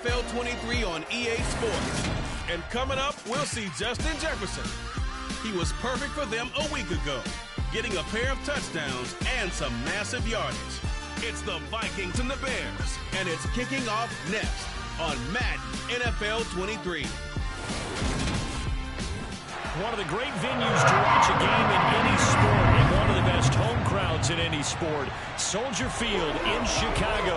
NFL 23 on EA Sports. And coming up, we'll see Justin Jefferson. He was perfect for them a week ago, getting a pair of touchdowns and some massive yardage. It's the Vikings and the Bears, and it's kicking off next on Madden NFL 23. One of the great venues to watch a game in any sport, and one of the best home crowds in any sport, Soldier Field in Chicago.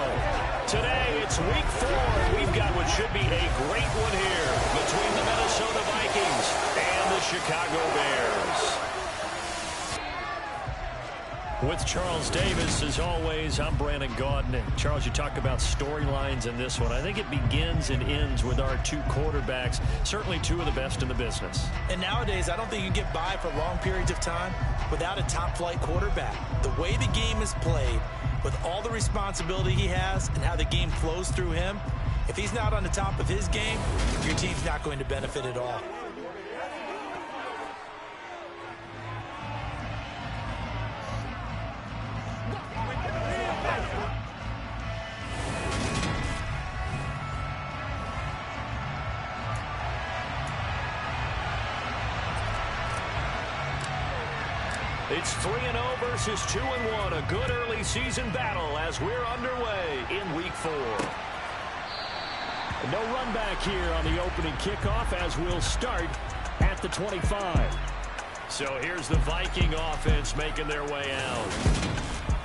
Today, it's week 4. We've got what should be a great one here between the Minnesota Vikings and the Chicago Bears. With Charles Davis, as always, I'm Brandon Gaudin. And Charles, you talk about storylines in this one. I think it begins and ends with our two quarterbacks, certainly two of the best in the business. And nowadays, I don't think you can get by for long periods of time without a top-flight quarterback. The way the game is played, with all the responsibility he has and how the game flows through him, if he's not on the top of his game, your team's not going to benefit at all. It's 3-0 versus 2-1. A good early season battle as we're underway in week 4. No run back here on the opening kickoff as we'll start at the 25. So here's the Viking offense making their way out.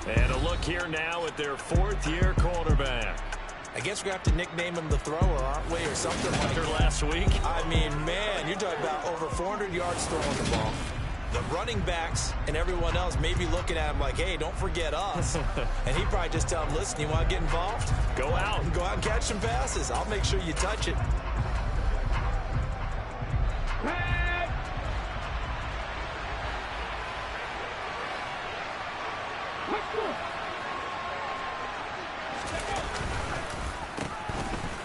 And a look here now at their 4th-year quarterback. I guess we're going to have to nickname him the thrower, aren't we, or something like after last week. I mean, man, you're talking about over 400 yards throwing the ball. The running backs and everyone else may be looking at him like, hey, don't forget us. And he'd probably just tell him, listen, you want to get involved? Go out and catch some passes. I'll make sure you touch it.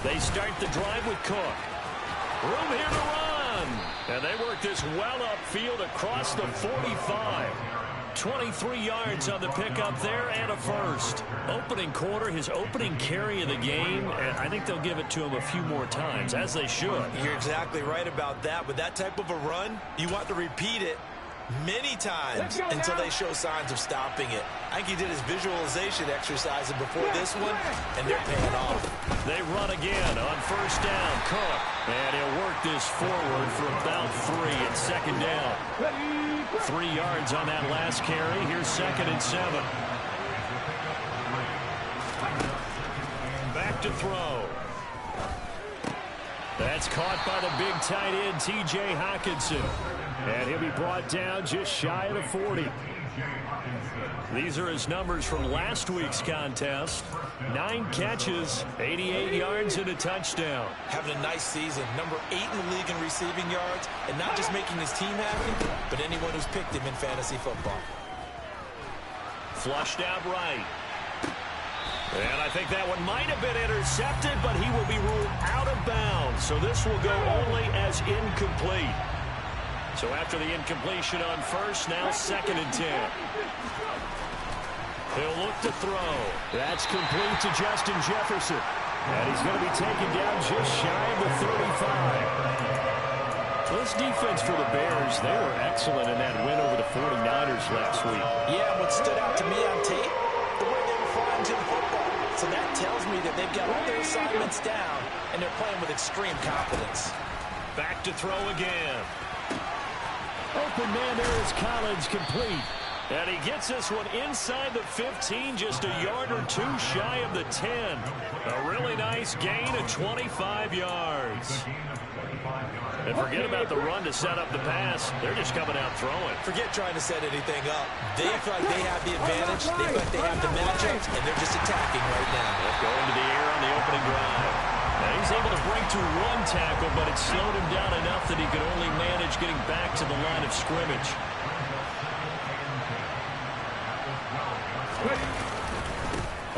They start the drive with Cook. Room here to run. And they work this well upfield across the 45. 23 yards on the pickup there and a first. Opening quarter, his opening carry of the game, and I think they'll give it to him a few more times, as they should. You're exactly right about that. With that type of a run, you want to repeat it many times until they show signs of stopping it. I think he did his visualization exercises before this one, and they're paying off. They run again on first down. Cook. And he'll work this forward for about 3 and second down. 3 yards on that last carry. Here's 2nd and 7. Back to throw. That's caught by the big tight end, T.J. Hockenson. And he'll be brought down just shy of the 40. These are his numbers from last week's contest. 9 catches, 88 yards, and a touchdown. Having a nice season. Number 8 in the league in receiving yards. And not just making his team happy, but anyone who's picked him in fantasy football. Flushed out right. And I think that one might have been intercepted, but he will be ruled out of bounds. So this will go only as incomplete. So after the incompletion on first, now 2nd and 10. He'll look to throw. That's complete to Justin Jefferson. And he's going to be taken down just shy of the 35. This defense for the Bears, they were excellent in that win over the 49ers last week. Yeah, what stood out to me on tape, the way they were flying to the football. So that tells me that they've got all their assignments down, and they're playing with extreme confidence. Back to throw again. Open man there is Collins, complete. And he gets this one inside the 15, just a yard or 2 shy of the 10. A really nice gain of 25 yards. And forget about the run to set up the pass. They're just coming out throwing. Forget trying to set anything up. They feel like they have the advantage. They feel like they have the matchup, and they're just attacking right now. Going to the air on the opening drive. Now he's able to break to 1 tackle, but it slowed him down enough that he could only manage getting back to the line of scrimmage.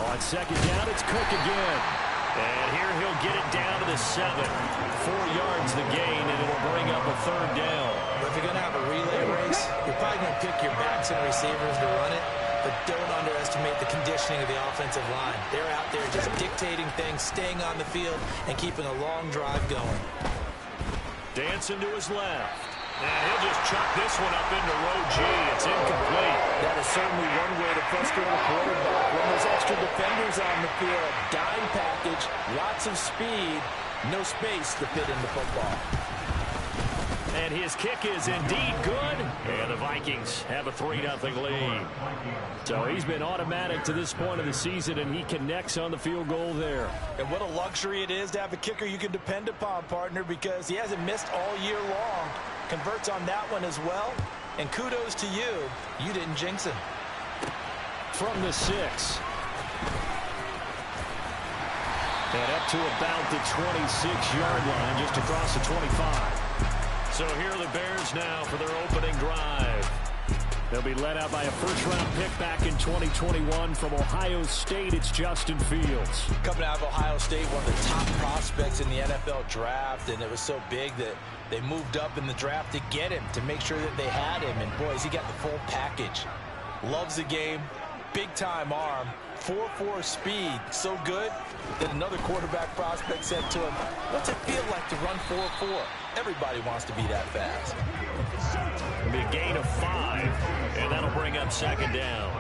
On second down, it's Cook again. And here he'll get it down to the 7. 4 yards the gain, and it'll bring up a 3rd down. But if you're going to have a relay race, you're probably going to pick your backs and receivers to run it. but don't underestimate the conditioning of the offensive line. They're out there just dictating things, staying on the field, and keeping a long drive going. Dancing to his left. And he'll just chuck this one up into row G. It's incomplete. That is certainly one way to frustrate a quarterback. When there's extra defenders on the field, dime package, lots of speed, no space to fit in the football. And his kick is indeed good. And the Vikings have a 3-0 lead. So he's been automatic to this point of the season, and he connects on the field goal there. And what a luxury it is to have a kicker you can depend upon, partner, because he hasn't missed all year long. Converts on that one as well. And kudos to you. You didn't jinx him. From the 6. And up to about the 26-yard line, just across the 25. So here are the Bears now for their opening drive. They'll be led out by a first-round pick back in 2021 from Ohio State. It's Justin Fields. Coming out of Ohio State, one of the top prospects in the NFL draft, and it was so big that they moved up in the draft to get him, to make sure that they had him. And, boys, he got the full package. Loves the game, big-time arm, 4.4 speed, so good that another quarterback prospect said to him, what's it feel like to run 4.4? Everybody wants to be that fast. It'll be a gain of 5, and that'll bring up second down.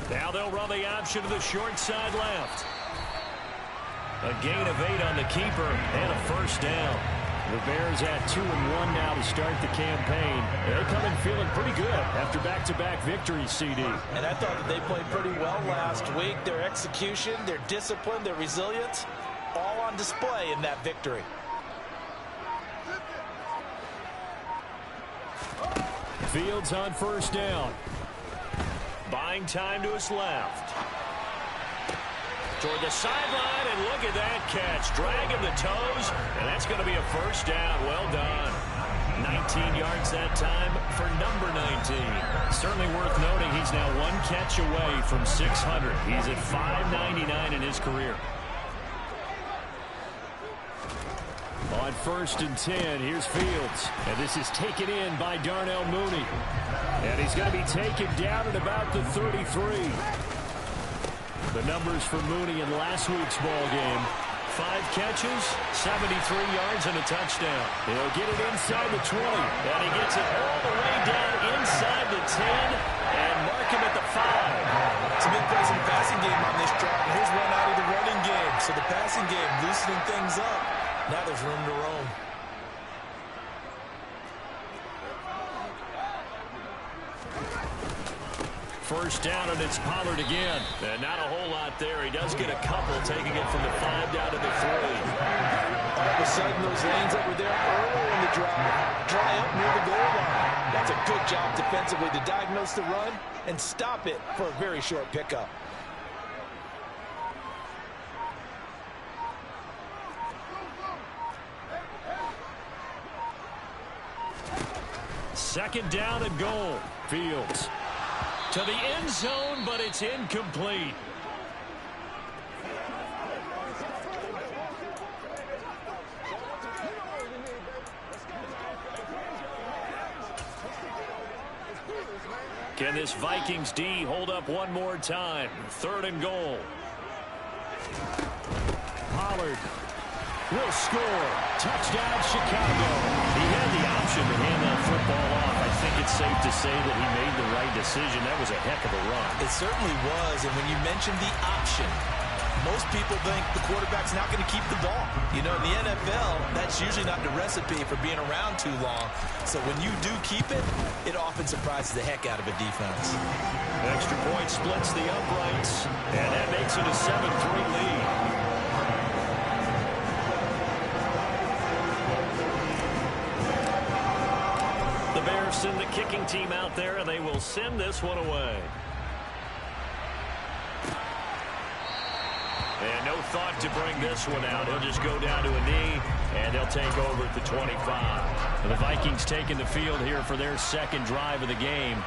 Now they'll run the option to the short side left. A gain of 8 on the keeper and a first down. The Bears at 2-1 now to start the campaign. They come in feeling pretty good after back-to-back victories, CD. And I thought that they played pretty well last week. Their execution, their discipline, their resilience, all on display in that victory. Fields on first down. Buying time to his left. Toward the sideline, and look at that catch. Dragging the toes, and that's going to be a first down. Well done. 19 yards that time for number 19. Certainly worth noting he's now one catch away from 600. He's at 599 in his career. On 1st and 10, here's Fields. And this is taken in by Darnell Mooney. And he's going to be taken down at about the 33. The numbers for Mooney in last week's ball game. 5 catches, 73 yards, and a touchdown. He'll get it inside the 20. And he gets it all the way down inside the 10 and mark him at the 5. Some big plays in the passing game on this drive. And here's one out of the running game. So the passing game loosening things up. Now there's room to roam. First down, and it's Pollard again. And not a whole lot there. He does get a couple, taking it from the 5 down to the 3. All of a sudden, those lanes that were there earlier in the drive dry up near the goal line. That's a good job defensively to diagnose the run and stop it for a very short pickup. Second down and goal. Fields to the end zone, but it's incomplete. Can this Vikings D hold up one more time? 3rd and goal. Pollard will score. Touchdown, Chicago. He had the option to hand that football off. I think it's safe to say that he made the right decision. That was a heck of a run. It certainly was, and when you mentioned the option, most people think the quarterback's not going to keep the ball. You know, in the NFL, that's usually not the recipe for being around too long. So when you do keep it, it often surprises the heck out of a defense. Extra point splits the uprights, and that makes it a 7-3 lead. The Bears send the kicking team out there, and they will send this one away. And no thought to bring this one out. He'll just go down to a knee, and they'll take over at the 25. And the Vikings taking the field here for their second drive of the game.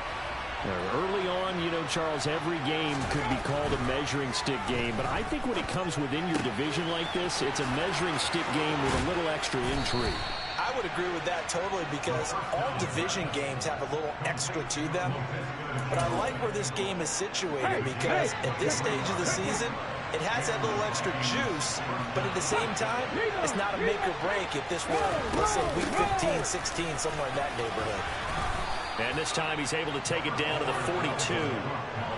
Early on, you know, Charles, every game could be called a measuring stick game. But I think when it comes within your division like this, it's a measuring stick game with a little extra intrigue. I would agree with that totally because all division games have a little extra to them. But I like where this game is situated because at this stage of the season, it has that little extra juice, but at the same time, it's not a make or break if this were, let's say, week 15, 16, somewhere in that neighborhood. And this time he's able to take it down to the 42.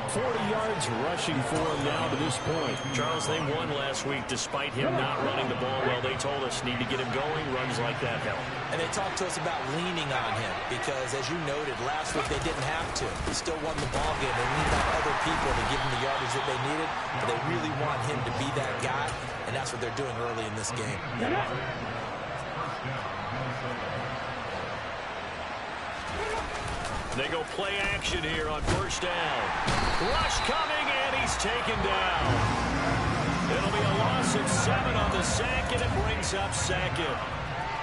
40 yards rushing for him now to this point. Charles, they won last week despite him not running the ball well. They told us need to get him going. Runs like that help. And they talked to us about leaning on him because, as you noted, last week they didn't have to. They still won the ball game. They leaned on other people to give them the yardage that they needed, but they really want him to be that guy, and that's what they're doing early in this game. They go play action here on first down. Rush coming, and he's taken down. It'll be a loss of 7 on the sack, and it brings up second.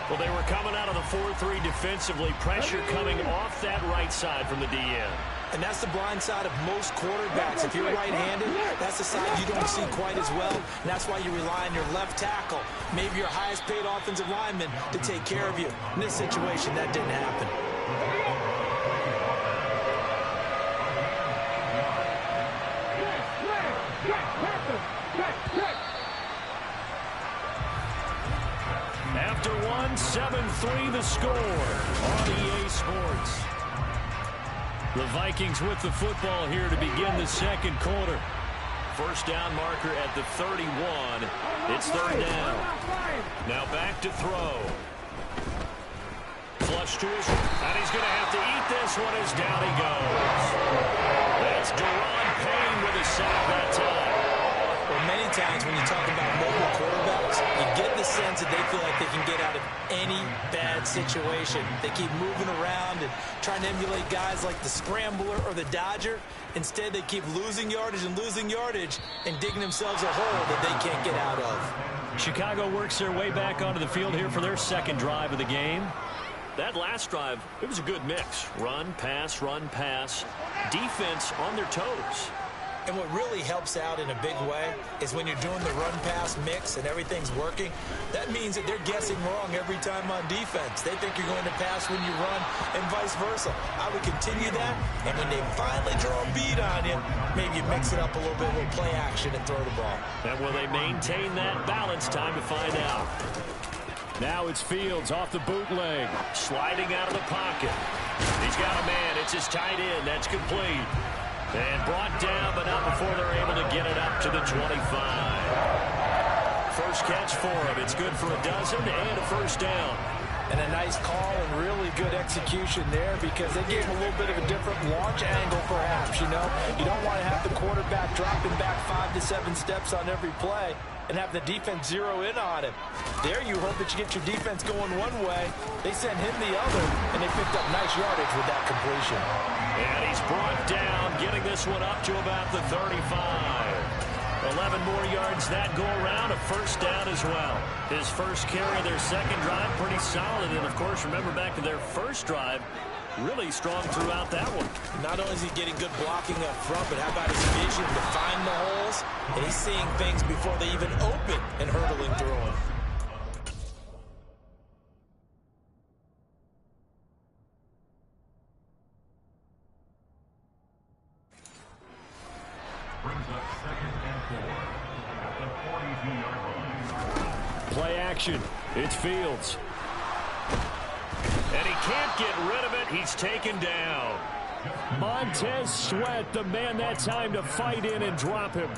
Well, they were coming out of the 4-3 defensively. Pressure coming off that right side from the DN. And that's the blind side of most quarterbacks. If you're right-handed, that's the side you don't see quite as well. And that's why you rely on your left tackle, maybe your highest-paid offensive lineman, to take care of you. In this situation, that didn't happen. After 7-3 the score on EA Sports. The Vikings with the football here to begin the second quarter. First down marker at the 31. It's third down. Now back to throw. Flush to his, and he's going to have to eat this one as down he goes. That's Deron Payne with a sack that time. Well, many times when you talk about mobile quarterbacks, you get the sense that they feel like they can get out of any bad situation. They keep moving around and trying to emulate guys like the Scrambler or the Dodger. Instead, they keep losing yardage and digging themselves a hole that they can't get out of. Chicago works their way back onto the field here for their second drive of the game. That last drive, it was a good mix. Run, pass, defense on their toes. And what really helps out in a big way is when you're doing the run-pass mix and everything's working, that means that they're guessing wrong every time on defense. They think you're going to pass when you run and vice versa. I would continue that, and when they finally draw a bead on you, maybe you mix it up a little bit with play action and throw the ball. And will they maintain that balance? Time to find out. Now it's Fields off the bootleg. Sliding out of the pocket. He's got a man. It's his tight end. That's complete. And brought down, but not before they're able to get it up to the 25. First catch for him. It's good for a dozen and a first down. And a nice call and really good execution there because they gave him a little bit of a different launch angle perhaps, you know. You don't want to have the quarterback dropping back 5 to 7 steps on every play and have the defense zero in on him. There you hope that you get your defense going one way. They sent him the other, and they picked up nice yardage with that completion. And he's brought down, getting this one up to about the 35. 11 more yards that go around, a first down as well. His first carry of their second drive, pretty solid. And, of course, remember back to their first drive, really strong throughout that one. Not only is he getting good blocking up front, but how about his vision to find the holes? And he's seeing things before they even open and hurdling through them. Play action. It's Fields. And he can't get rid of it. He's taken down. Montez Sweat, the man that time to fight in and drop him.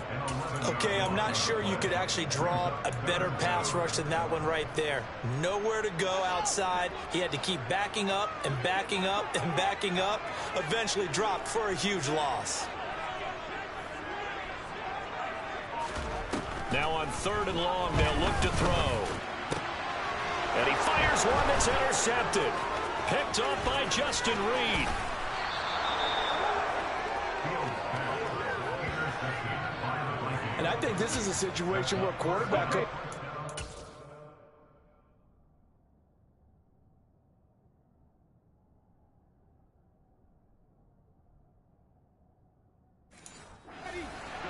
Okay, I'm not sure you could actually draw a better pass rush than that one right there. Nowhere to go outside. He had to keep backing up and backing up and backing up. Eventually dropped for a huge loss. Now on third and long, they'll look to throw. And he fires one that's intercepted. Picked off by Justin Reed. And I think this is a situation where quarterback could...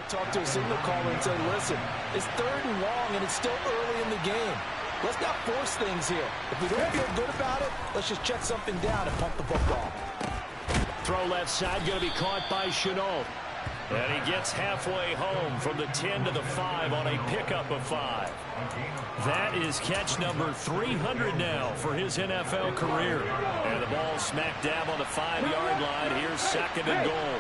Talk to a signal caller and say, listen, it's third and long and it's still early in the game. Let's not force things here. If we don't feel good about it, let's just check something down and pump the football. Throw left side, going to be caught by Chenault. And he gets halfway home from the 10 to the 5 on a pickup of 5. That is catch number 300 now for his NFL career. And the ball smack dab on the 5-yard line. Here's second and goal.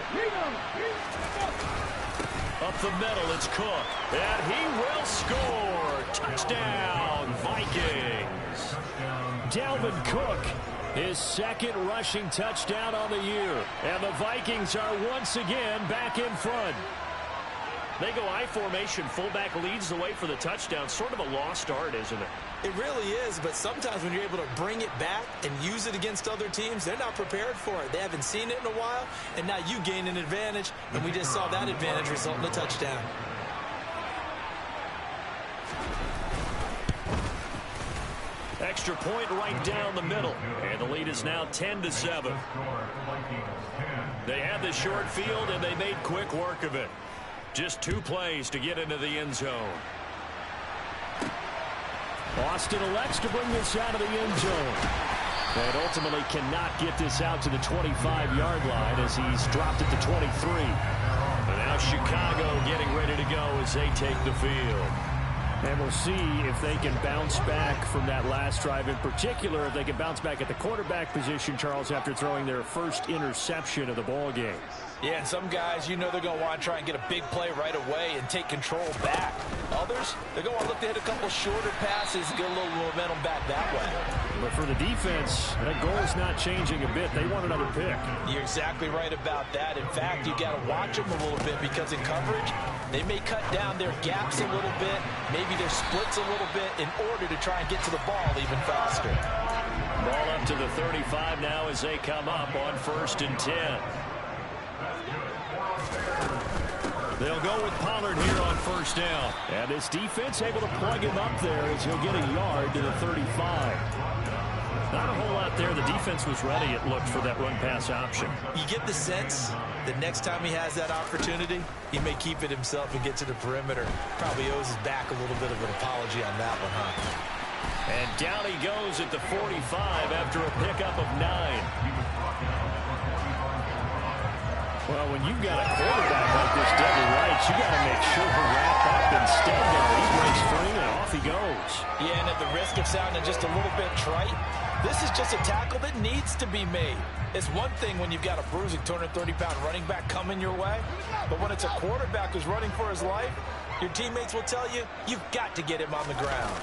Up the middle, it's Cook. And he will score. Touchdown, Vikings. Dalvin Cook, his second rushing touchdown on the year. And the Vikings are once again back in front. They go I formation. Fullback leads the way for the touchdown. Sort of a lost art, isn't it? It really is, but sometimes when you're able to bring it back and use it against other teams, they're not prepared for it. They haven't seen it in a while, and now you gain an advantage, and we just saw that advantage result in a touchdown. Extra point right down the middle. And the lead is now 10-7. They had the short field, and they made quick work of it. Just 2 plays to get into the end zone. Austin elects to bring this out of the end zone. And ultimately cannot get this out to the 25-yard line as he's dropped it to 23. And now Chicago getting ready to go as they take the field. And we'll see if they can bounce back from that last drive, in particular if they can bounce back at the quarterback position, Charles, after throwing their first interception of the ball game. Yeah, and some guys, you know they're going to want to try and get a big play right away and take control back. Others, they're going to look to hit a couple shorter passes and get a little momentum back that way. But for the defense, that goal is not changing a bit. They want another pick. You're exactly right about that. In fact, you got to watch them a little bit because in coverage, they may cut down their gaps a little bit, maybe their splits a little bit in order to try and get to the ball even faster. Ball up to the 35 now as they come up on 1st and 10. They'll go with Pollard here on 1st down. And this defense able to plug him up there as he'll get a yard to the 35. Not a whole lot there. The defense was ready, it looked, for that run-pass option. You get the sense that next time he has that opportunity, he may keep it himself and get to the perimeter. Probably owes his back a little bit of an apology on that one, huh? And down he goes at the 45 after a pickup of 9. Well, when you've got a quarterback like this, Devin Wright, you got to make sure to wrap up and stay there. He breaks free, and off he goes. Yeah, and at the risk of sounding just a little bit trite, this is just a tackle that needs to be made. It's one thing when you've got a bruising 230-pound running back coming your way, but when it's a quarterback who's running for his life, your teammates will tell you, you've got to get him on the ground.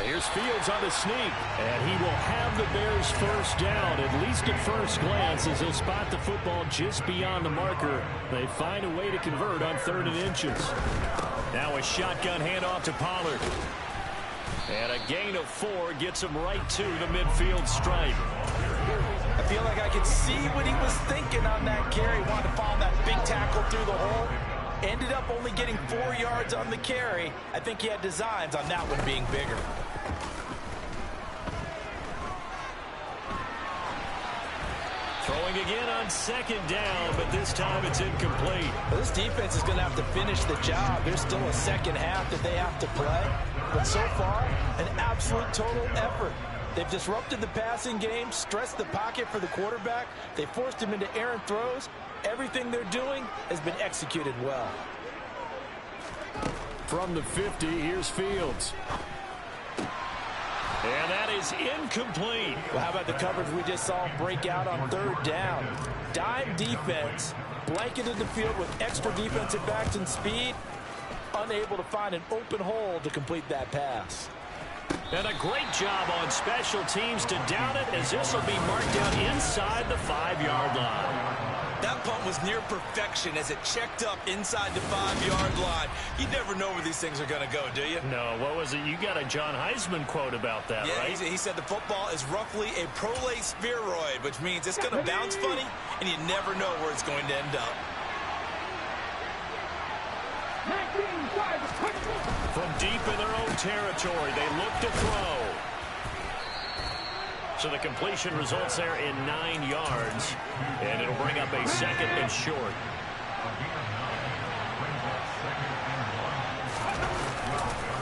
Here's Fields on the sneak, and he will have the Bears first down, at least at first glance, as he'll spot the football just beyond the marker. They find a way to convert on 3rd and inches. Now a shotgun handoff to Pollard. And a gain of 4 gets him right to the midfield stripe. I feel like I could see what he was thinking on that carry. Wanted to follow that big tackle through the hole. Ended up only getting 4 yards on the carry. I think he had designs on that one being bigger. Throwing again on 2nd down, but this time it's incomplete. Well, this defense is going to have to finish the job. There's still a second half that they have to play. But so far, an absolute total effort. They've disrupted the passing game, stressed the pocket for the quarterback. They forced him into errant throws. Everything they're doing has been executed well. From the 50, here's Fields. And that is incomplete. Well, how about the coverage we just saw break out on 3rd down? Dime defense, blanketed the field with extra defensive backs and speed, unable to find an open hole to complete that pass. And a great job on special teams to down it, as this will be marked down inside the 5-yard line. That punt was near perfection as it checked up inside the 5-yard line. You never know where these things are going to go, do you? No, what was it? You got a John Heisman quote about that, yeah, right? He said the football is roughly a prolate spheroid, which means it's going to bounce funny, and you never know where it's going to end up. From deep in their own territory, they look to throw. So the completion results there in 9 yards, and it'll bring up a 2nd and short.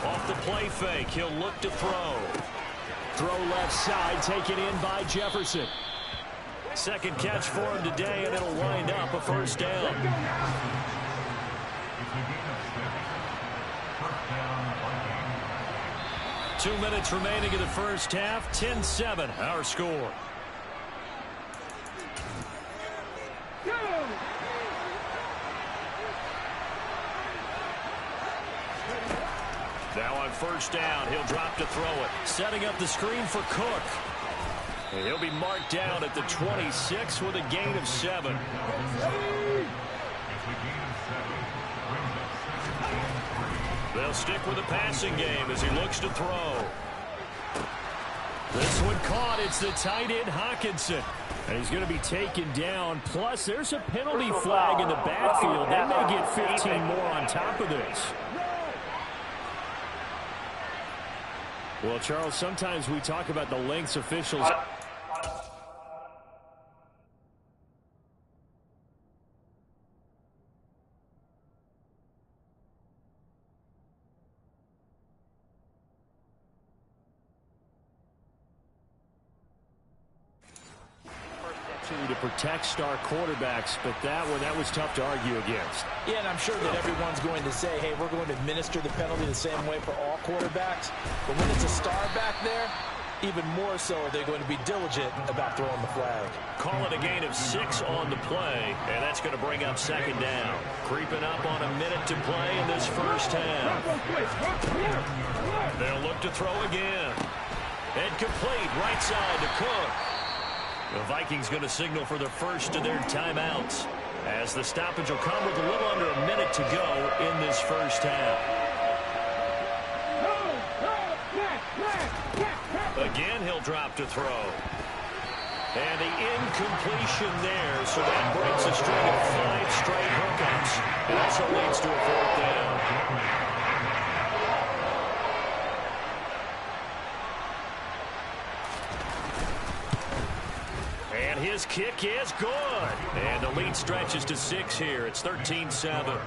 Off the play fake. He'll look to throw. Throw left side, taken in by Jefferson. Second catch for him today, and it'll wind up a first down. Two minutes remaining in the first half. 10-7, our score. Now on first down, he'll drop to throw it. Setting up the screen for Cook. And he'll be marked down at the 26 with a gain of 7. They'll stick with the passing game as he looks to throw. This one caught. It's the tight end Hawkinson. And he's going to be taken down. Plus, there's a penalty flag in the backfield. They may get 15 more on top of this. Well, Charles, sometimes we talk about the lengths officials. To protect star quarterbacks, but that was tough to argue against. Yeah, and I'm sure that everyone's going to say, hey, we're going to administer the penalty the same way for all quarterbacks. But when it's a star back there, even more so are they going to be diligent about throwing the flag. Call it a gain of 6 on the play, and that's going to bring up second down. Creeping up on a minute to play in this first half. They'll look to throw again. And complete, right side to Cook. The Vikings going to signal for the first of their timeouts, as the stoppage will come with a little under a minute to go in this first half. Again, he'll drop to throw. And the incompletion there, so that breaks a string of 5 straight hookups. It also leads to a fourth down. And his kick is good. And the lead stretches to 6 here. It's 13-7.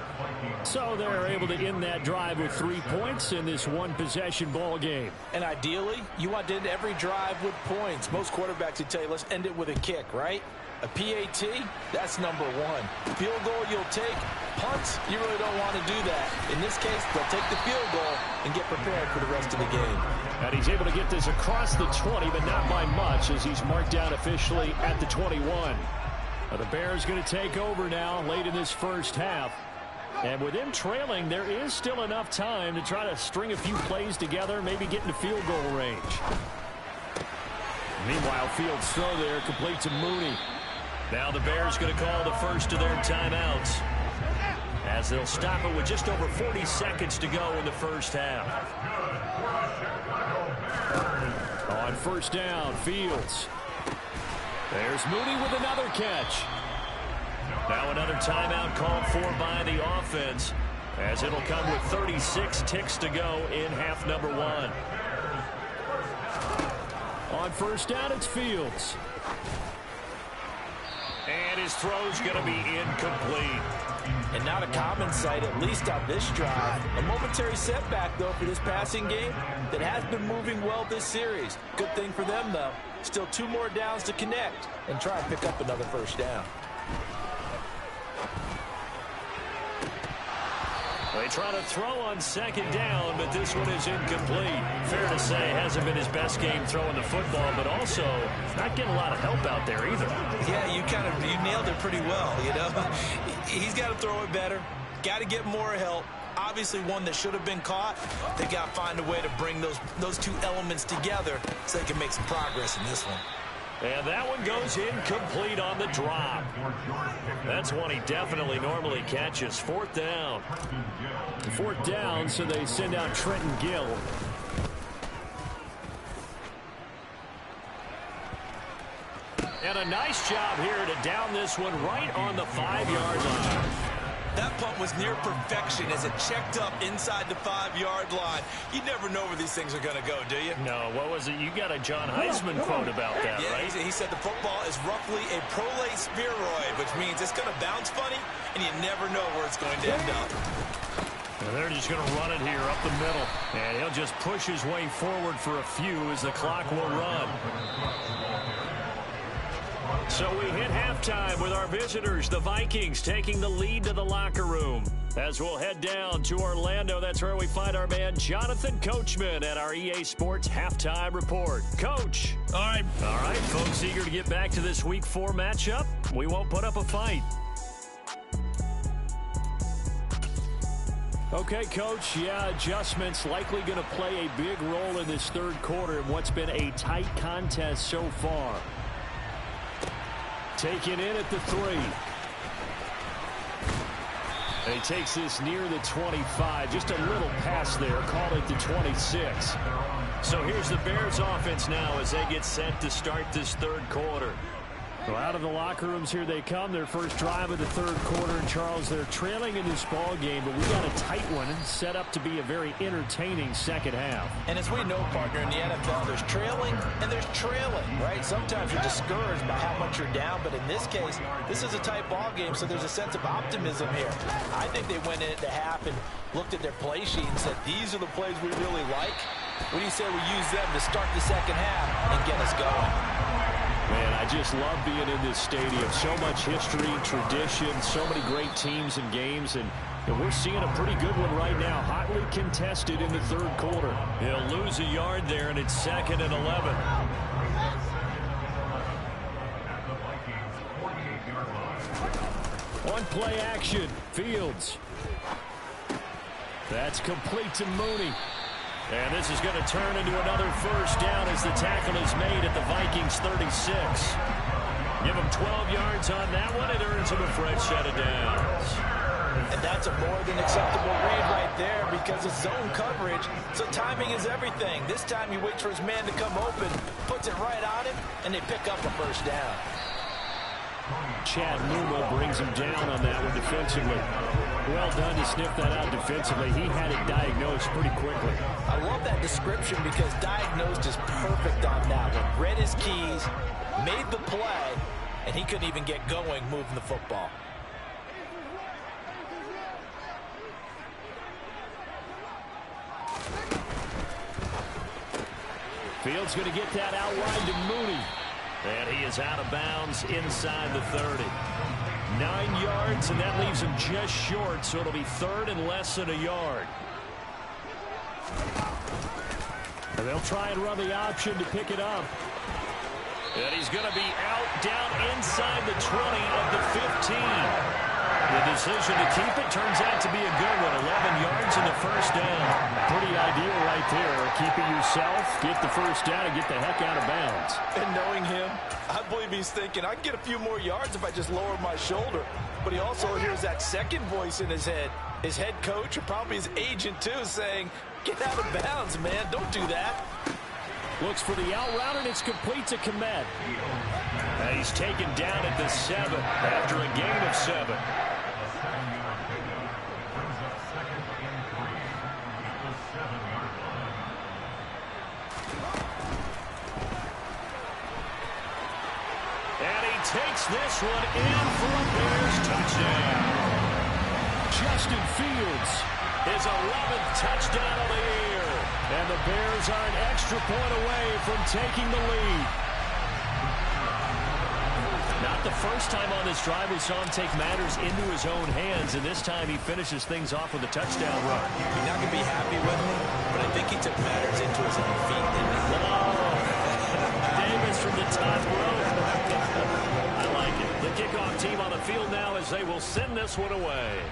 So they're able to end that drive with 3 points in this one-possession ball game. And ideally, you want to end every drive with points. Most quarterbacks would tell you, let's end it with a kick, right? A PAT, that's number 1. Field goal you'll take. Punts, you really don't want to do that. In this case, they'll take the field goal and get prepared for the rest of the game. And he's able to get this across the 20, but not by much, as he's marked down officially at the 21. Now the Bears going to take over now late in this first half. And with them trailing, there is still enough time to try to string a few plays together, maybe get into field goal range. Meanwhile, Fields' throw there complete to Mooney. Now the Bears going to call the first of their timeouts, as they'll stop it with just over 40 seconds to go in the first half. On first down, Fields. There's Mooney with another catch. Now another timeout called for by the offense, as it'll come with 36 ticks to go in half number 1. On first down, it's Fields. And his throw's going to be incomplete. And not a common sight, at least on this drive. A momentary setback, though, for this passing game that has been moving well this series. Good thing for them, though. Still 2 more downs to connect and try and pick up another first down. They try to throw on second down, but this one is incomplete. Fair to say, hasn't been his best game throwing the football, but also not getting a lot of help out there either. Yeah, you nailed it pretty well, you know. He's got to throw it better, got to get more help. Obviously one that should have been caught. They got to find a way to bring those 2 elements together so they can make some progress in this one. And that one goes incomplete on the drop. That's one he definitely normally catches. Fourth down. Fourth down, so they send out Trenton Gill. And a nice job here to down this one right on the 5-yard line. That punt was near perfection as it checked up inside the 5-yard line. You never know where these things are going to go, do you? No, what was it? You got a John Heisman quote about that, right? He said the football is roughly a prolate spheroid, which means it's going to bounce funny, and you never know where it's going to end up. They're just going to run it here up the middle. And he'll just push his way forward for a few as the clock will run. So we hit halftime with our visitors, the Vikings, taking the lead to the locker room. As we'll head down to Orlando, that's where we find our man Jonathan Coachman at our EA Sports Halftime Report. Coach. All right, folks, eager to get back to this Week 4 matchup. We won't put up a fight. Okay, Coach, adjustments likely going to play a big role in this third quarter in what's been a tight contest so far. Taken in at the 3. And he takes this near the 25. Just a little pass there. Call it the 26. So here's the Bears offense now as they get set to start this third quarter. Well, out of the locker rooms here they come. Their first drive of the third quarter. And, Charles, they're trailing in this ball game, but we got a tight one set up to be a very entertaining second half. And as we know, partner, in the NFL, there's trailing and there's trailing, right? Sometimes you're discouraged by how much you're down, but in this case, this is a tight ball game, so there's a sense of optimism here. I think they went into half and looked at their play sheet and said, these are the plays we really like. What do you say we use them to start the second half and get us going? Man, I just love being in this stadium. So much history, tradition, so many great teams and games, and we're seeing a pretty good one right now. Hotly contested in the third quarter. He'll lose a yard there, and it's 2nd and 11. On play action, Fields. That's complete to Mooney. And this is going to turn into another first down as the tackle is made at the Vikings 36. Give him 12 yards on that one. It earns him a fresh set of downs. And that's a more than acceptable read right there because it's zone coverage, so timing is everything. This time he waits for his man to come open, puts it right on him, and they pick up a first down. Chad Numa brings him down on that one defensively. Well done to sniff that out defensively. He had it diagnosed pretty quickly. I love that description because diagnosed is perfect on that one. Read his keys, made the play, and he couldn't even get going moving the football. Fields going to get that out wide to Mooney. And he is out of bounds inside the 30. 9 yards, and that leaves him just short, so it'll be 3rd and less than a yard. And they'll try and run the option to pick it up. And he's going to be out down inside the 20 of the 15. The decision to keep it turns out to be a good one. 11 yards in the first down. Pretty ideal right there. Keep it yourself, get the first down, and get the heck out of bounds. And knowing him, I believe he's thinking, I can get a few more yards if I just lower my shoulder. But he also hears that second voice in his head. His head coach, or probably his agent too, saying, get out of bounds, man. Don't do that. Looks for the out route, and it's complete to Komet. And he's taken down at the 7 after a gain of 7. And he takes this one in for a Bears touchdown. Justin Fields, his 11th touchdown of the year. And the Bears are an extra point away from taking the lead. Not the first time on this drive we saw him take matters into his own hands, and this time he finishes things off with a touchdown run. You're not going to be happy with him, but I think he took matters into his own feet. Davis from the top row. I like it. The kickoff team on the field now as they will send this one away.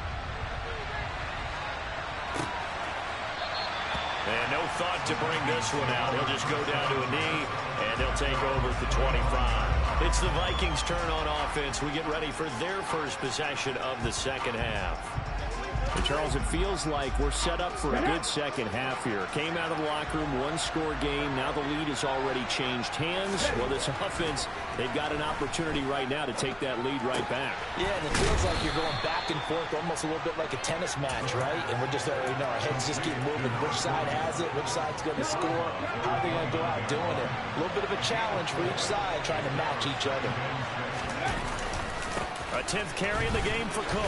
And no thought to bring this one out. He'll just go down to a knee, and they'll take over at the 25. It's the Vikings' turn on offense. We get ready for their first possession of the second half. And Charles, it feels like we're set up for a good second half here. Came out of the locker room, one-score game. Now the lead has already changed hands. Well, this offense, they've got an opportunity right now to take that lead right back. Yeah, and it feels like you're going back and forth, almost a little bit like a tennis match, right? And we're just, our heads just keep moving. Which side has it? Which side's going to score? How are they going to go out doing it? A little bit of a challenge for each side, trying to match each other. A 10th carry in the game for Cook.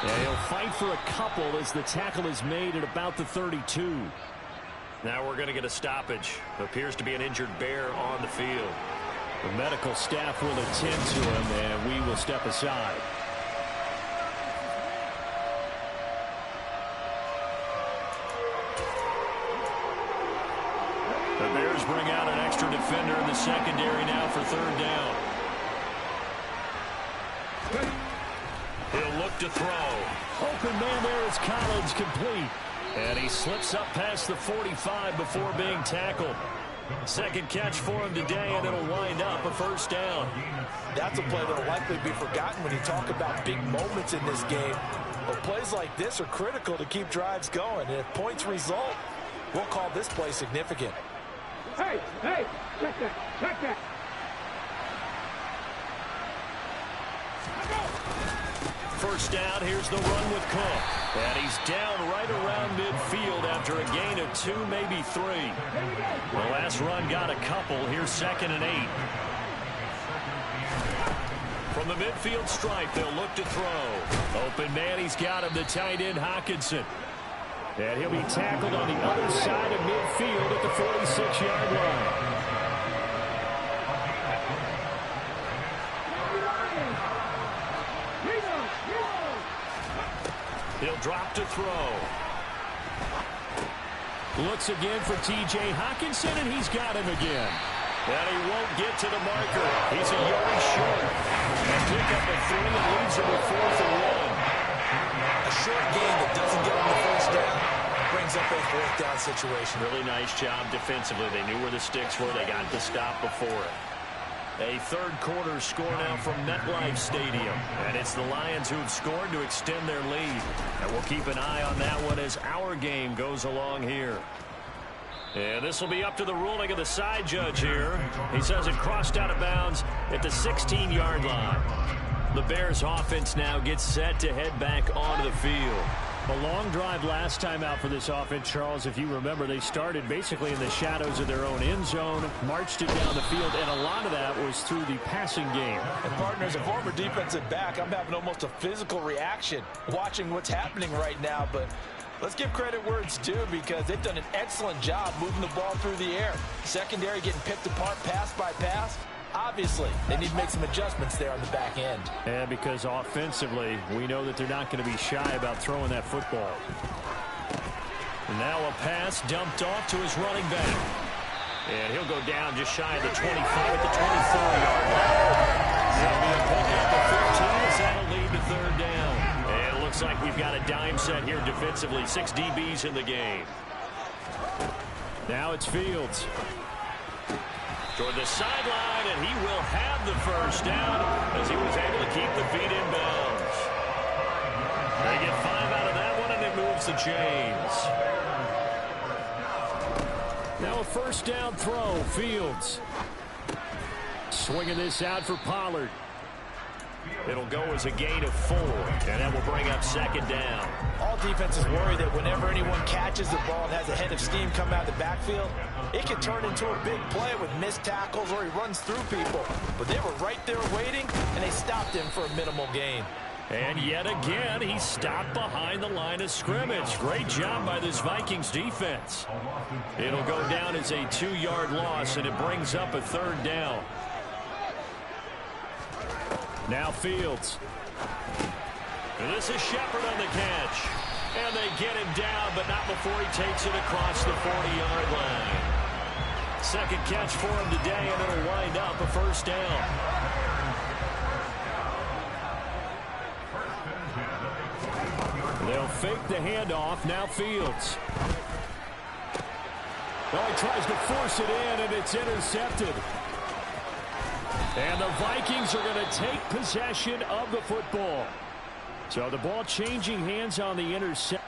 And he'll fight for a couple as the tackle is made at about the 32. Now we're going to get a stoppage. Appears to be an injured bear on the field. The medical staff will attend to him, and we will step aside. The Bears bring out an extra defender in the secondary now for third down. He'll look to throw. Open man there is Collins, complete. And he slips up past the 45 before being tackled. Second catch for him today, and it'll wind up a first down. That's a play that will likely be forgotten when you talk about big moments in this game. But plays like this are critical to keep drives going. And if points result, we'll call this play significant. Hey, check that. First down, here's the run with Cook. And he's down right around midfield after a gain of 2, maybe 3. The last run got a couple. Here's 2nd and 8. From the midfield stripe, they'll look to throw. Open man, he's got him, the tight end Hockenson. And he'll be tackled on the other side of midfield at the 46-yard line. He'll drop to throw. Looks again for T.J. Hockenson, and he's got him again. And he won't get to the marker. He's a yard short. And pick up a 3 and leads him with 4th and 1. A short game that doesn't get him the first down brings up a 4th down situation. Really nice job defensively. They knew where the sticks were. They got the stop before it. A third quarter score now from MetLife Stadium. And it's the Lions who have scored to extend their lead. And we'll keep an eye on that one as our game goes along here. And this will be up to the ruling of the side judge here. He says it crossed out of bounds at the 16-yard line. The Bears offense now gets set to head back onto the field. A long drive last time out for this offense, Charles. If you remember, they started basically in the shadows of their own end zone, marched it down the field, and a lot of that was through the passing game. And partner, as a former defensive back, I'm having almost a physical reaction watching what's happening right now. But let's give credit where it's due, because they've done an excellent job moving the ball through the air. Secondary getting picked apart pass by pass. Obviously, they need to make some adjustments there on the back end. And because offensively, we know that they're not going to be shy about throwing that football. And now a pass dumped off to his running back. And he'll go down just shy of the 25 at the 24-yard line. That'll be a pickup of 15 as that'll lead to third down. And it looks like we've got a dime set here defensively. 6 DBs in the game. Now it's Fields. Toward the sideline, and he will have the first down as he was able to keep the feet in bounds. They get 5 out of that one, and it moves the chains. Now a first down throw, Fields. Swinging this out for Pollard. It'll go as a gain of 4, and that will bring up 2nd down. All defenses worry that whenever anyone catches the ball and has a head of steam come out of the backfield, it can turn into a big play with missed tackles or he runs through people. But they were right there waiting, and they stopped him for a minimal gain. And yet again, he stopped behind the line of scrimmage. Great job by this Vikings defense. It'll go down as a 2-yard loss, and it brings up a 3rd down. Now Fields. And this is Shepard on the catch. And they get him down, but not before he takes it across the 40-yard line. Second catch for him today, and it'll wind up a first down. They'll fake the handoff. Now Fields. Well, he tries to force it in, and it's intercepted. And the Vikings are going to take possession of the football. So the ball changing hands on the interception.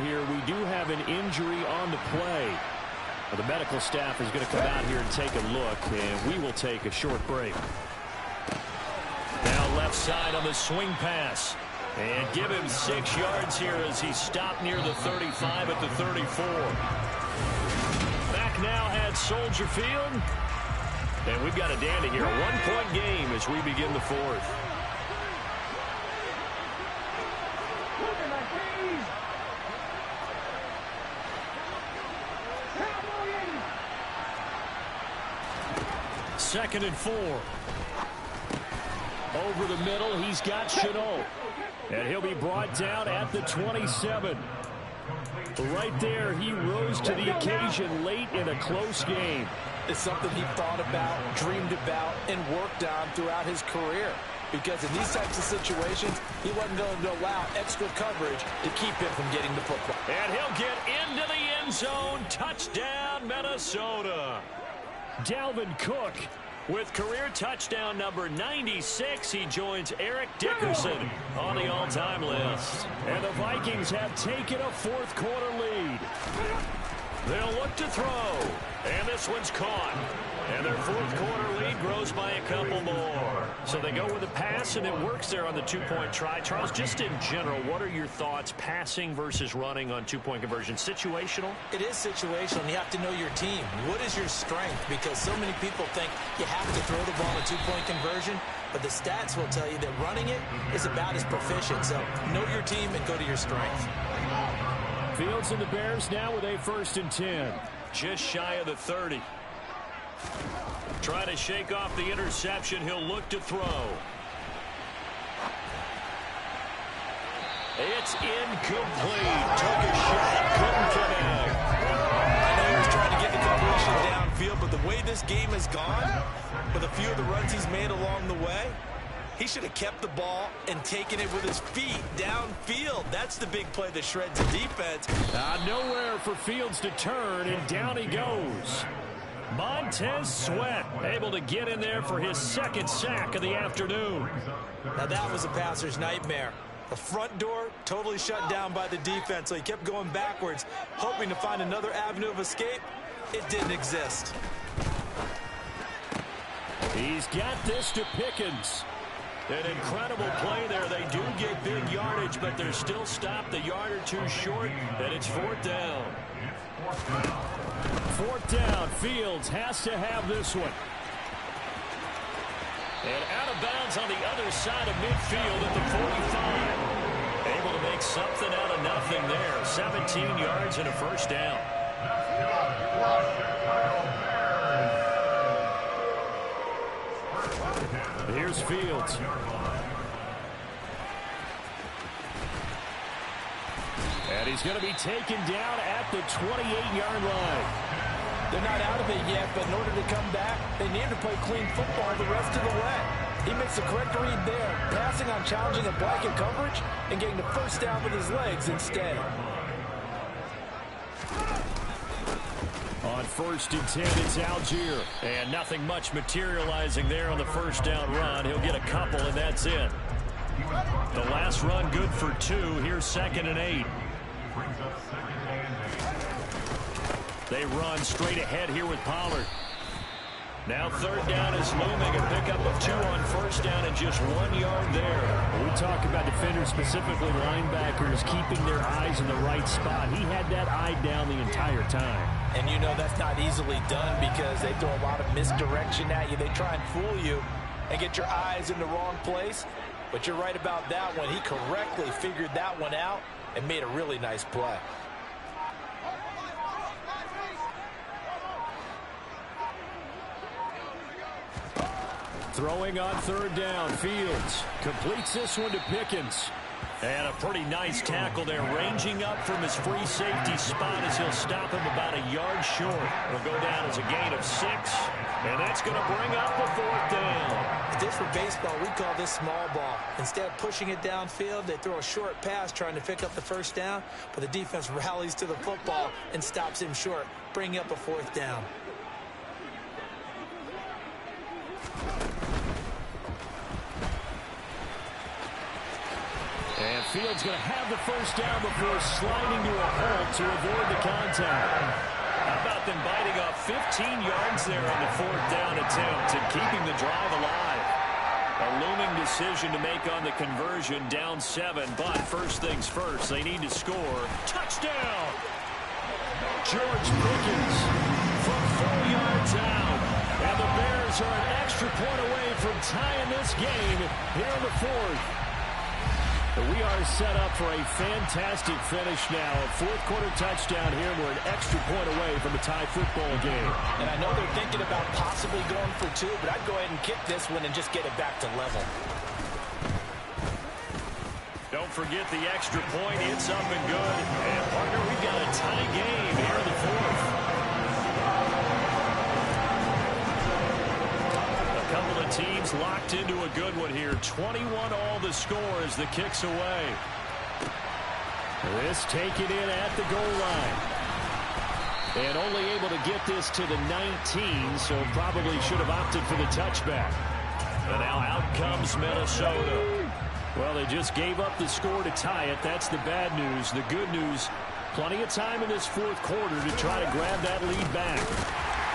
Here we do have an injury on the play. The medical staff is going to come out here and take a look, and we will take a short break. Now left side on the swing pass. And give him 6 yards here as he stopped near the 35 at the 34. Back now at Soldier Field. And we've got a dandy here. A 1-point game as we begin the 4th. Second and 4. Over the middle, he's got Chenault. And he'll be brought down at the 27. Right there, he rose to the occasion late in a close game. It's something he thought about, dreamed about, and worked on throughout his career. Because in these types of situations, he wasn't going to allow extra coverage to keep him from getting the football. And he'll get into the end zone. Touchdown, Minnesota. Dalvin Cook with career touchdown number 96. He joins Eric Dickerson on the all-time list. And the Vikings have taken a 4th quarter lead. They'll look to throw. And this one's caught. And their 4th quarter lead grows by a couple more. So they go with a pass, and it works there on the 2-point try. Charles, just in general, what are your thoughts passing versus running on 2-point conversion? Situational? It is situational, and you have to know your team. What is your strength? Because so many people think you have to throw the ball in a 2-point conversion, but the stats will tell you that running it is about as proficient. So know your team and go to your strength. Fields and the Bears now with a 1st and 10. Just shy of the 30. Trying to shake off the interception. He'll look to throw. It's incomplete. Took a shot. Couldn't connect. I know he was trying to get the completion downfield, but the way this game has gone, with a few of the runs he's made along the way, he should have kept the ball and taken it with his feet downfield. That's the big play that shreds the defense. Nowhere for Fields to turn, and down he goes. Montez Sweat able to get in there for his 2nd sack of the afternoon. Now that was a passer's nightmare. The front door totally shut down by the defense, so he kept going backwards, hoping to find another avenue of escape. It didn't exist. He's got this to Pickens. An incredible play there. They do get big yardage, but they're still stopped a yard or 2 short, and it's 4th down. 4th down. Fields has to have this one. And out of bounds on the other side of midfield at the 45. Able to make something out of nothing there. 17 yards and a 1st down. Here's Fields. And he's going to be taken down at the 28-yard line. They're not out of it yet, but in order to come back, they need to play clean football the rest of the way. He makes the correct read there, passing on challenging a blanket coverage and getting the 1st down with his legs instead. On 1st and 10, it's Algier. And nothing much materializing there on the 1st down run. He'll get a couple, and that's it. The last run good for 2. Here's 2nd and 8. They run straight ahead here with Pollard. Now 3rd down is looming. A pickup of 2 on 1st down and just 1 yard there. We talk about defenders, specifically linebackers, keeping their eyes in the right spot. He had that eye down the entire time. And you know that's not easily done because they throw a lot of misdirection at you. They try and fool you and get your eyes in the wrong place. But you're right about that one. He correctly figured that one out and made a really nice play. Throwing on 3rd down, Fields completes this one to Pickens. And a pretty nice tackle there, ranging up from his free safety spot as he'll stop him about a yard short. It'll go down as a gain of 6, and that's going to bring up a 4th down. If this were baseball, we'd call this small ball. Instead of pushing it downfield, they throw a short pass trying to pick up the 1st down, but the defense rallies to the football and stops him short, bringing up a 4th down. And Fields going to have the 1st down before sliding to a halt to avoid the contact. How about them biting off 15 yards there on the 4th down attempt and keeping the drive alive? A looming decision to make on the conversion, down 7. But first things first, they need to score. Touchdown! George Pickens from 4 yards out. And the Bears are an extra point away from tying this game here in the 4th. We are set up for a fantastic finish now. A fourth-quarter touchdown here. We're an extra point away from a tie football game. And I know they're thinking about possibly going for 2, but I'd go ahead and kick this one and just get it back to level. Don't forget the extra point. It's up and good. And, partner, we've got a tie game here in the 4th. Couple of teams locked into a good one here. 21 all the score as the kick's away. This taken in at the goal line. And only able to get this to the 19, so probably should have opted for the touchback. And now out comes Minnesota. Well, they just gave up the score to tie it. That's the bad news. The good news, plenty of time in this fourth quarter to try to grab that lead back.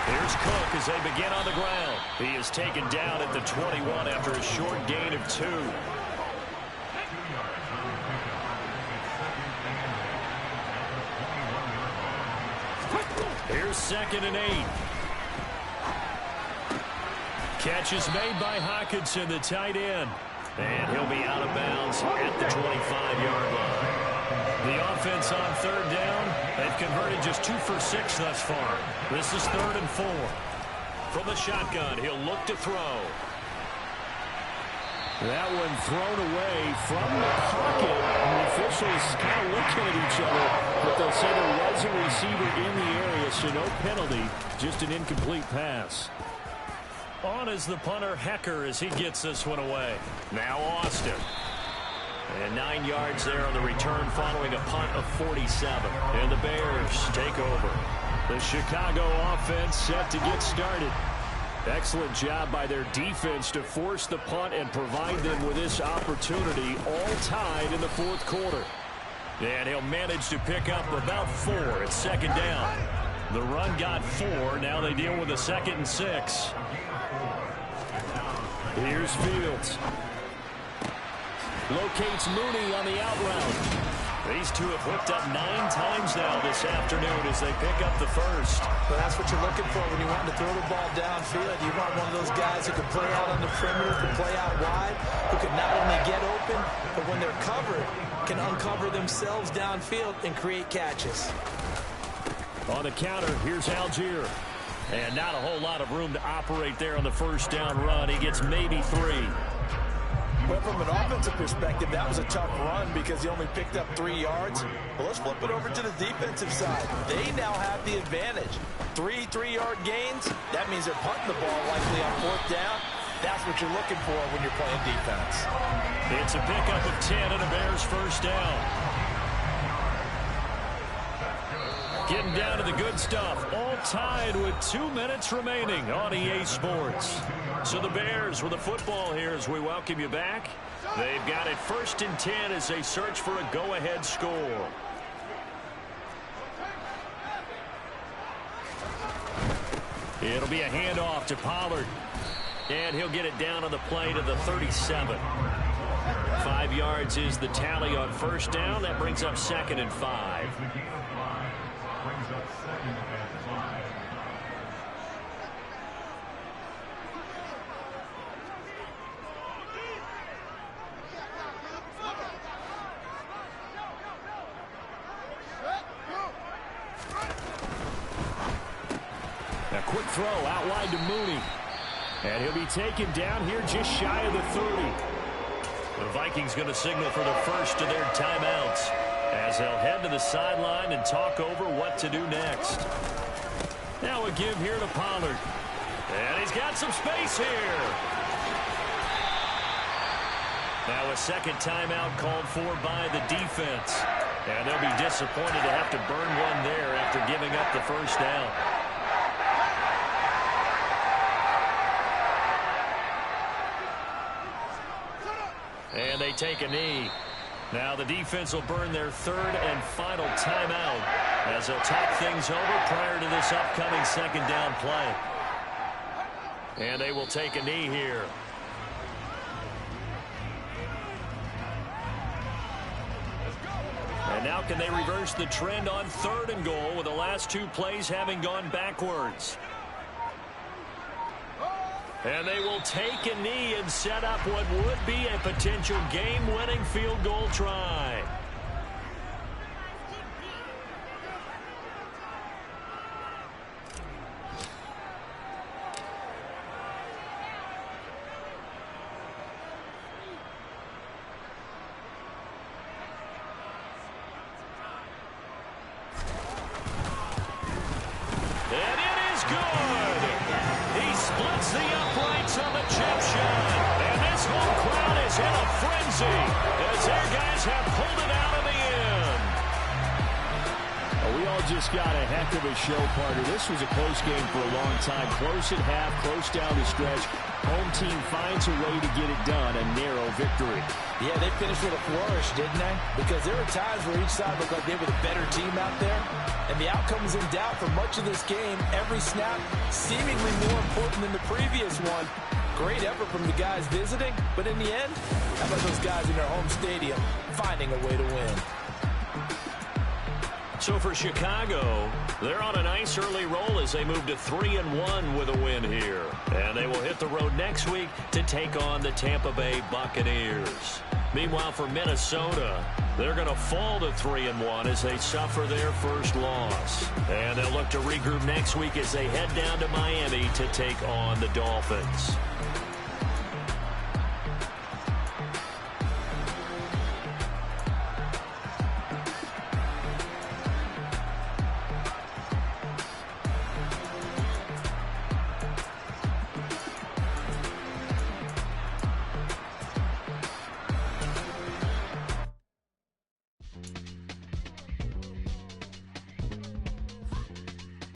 Here's Cook as they begin on the ground. He is taken down at the 21 after a short gain of 2. Here's 2nd and 8. Catch is made by Hockenson, the tight end. And he'll be out of bounds at the 25-yard line. The offense on 3rd down. They've converted just 2 for 6 thus far. This is 3rd and 4. From the shotgun, he'll look to throw. That one thrown away from the pocket. And the officials kind of looking at each other, but they'll say there was a receiver in the area, so no penalty, just an incomplete pass. On is the punter, Hecker, as he gets this one away. Now Austin. And 9 yards there on the return following a punt of 47. And the Bears take over. The Chicago offense set to get started. Excellent job by their defense to force the punt and provide them with this opportunity, all tied in the fourth quarter. And he'll manage to pick up about 4 at 2nd down. The run got 4. Now they deal with a 2nd and 6. Here's Fields. Locates Mooney on the out route. These two have hooked up 9 times now this afternoon as they pick up the first. Well, that's what you're looking for when you want to throw the ball downfield. You want one of those guys who can play out on the perimeter, can play out wide, who can not only get open, but when they're covered, can uncover themselves downfield and create catches. On the counter, here's Algier. And not a whole lot of room to operate there on the first down run. He gets maybe 3. Well, from an offensive perspective, that was a tough run because he only picked up 3 yards. Well, let's flip it over to the defensive side. They now have the advantage. 3 3-yard gains. That means they're punting the ball likely on 4th down. That's what you're looking for when you're playing defense. It's a pickup of 10 and a Bears first down. Getting down to the good stuff. All tied with 2 minutes remaining on EA Sports. So the Bears with the football here as we welcome you back. They've got it 1st and 10 as they search for a go-ahead score. It'll be a handoff to Pollard. And he'll get it down on the play to the 37. 5 yards is the tally on first down. That brings up 2nd and 5. A quick throw out wide to Mooney. And he'll be taken down here just shy of the 30. The Vikings going to signal for the first of their timeouts as they'll head to the sideline and talk over what to do next. Now a give here to Pollard. And he's got some space here. Now a second timeout called for by the defense. And they'll be disappointed to have to burn one there after giving up the first down. And they take a knee. Now the defense will burn their 3rd and final timeout as they'll talk things over prior to this upcoming 2nd down play. And they will take a knee here. Now can they reverse the trend on 3rd and goal with the last 2 plays having gone backwards? And they will take a knee and set up what would be a potential game-winning field goal try. And it is good. He splits the uprights on the chip shot. And this home crowd is in a frenzy as their guys have pulled it out of the end. We all just got a heck of a show, partner. This was a close game for a long time. Close at half, close down the stretch. Home team finds a way to get it done. A narrow victory. Yeah, they finished with a flourish, didn't they? Because there were times where each side looked like they were the better team out there. And the outcome was in doubt for much of this game. Every snap seemingly more important than the previous one. Great effort from the guys visiting. But in the end, how about those guys in their home stadium finding a way to win? So for Chicago, they're on a nice early roll as they move to 3-1 with a win here. And they will hit the road next week to take on the Tampa Bay Buccaneers. Meanwhile, for Minnesota, they're going to fall to 3-1 as they suffer their first loss. And they'll look to regroup next week as they head down to Miami to take on the Dolphins.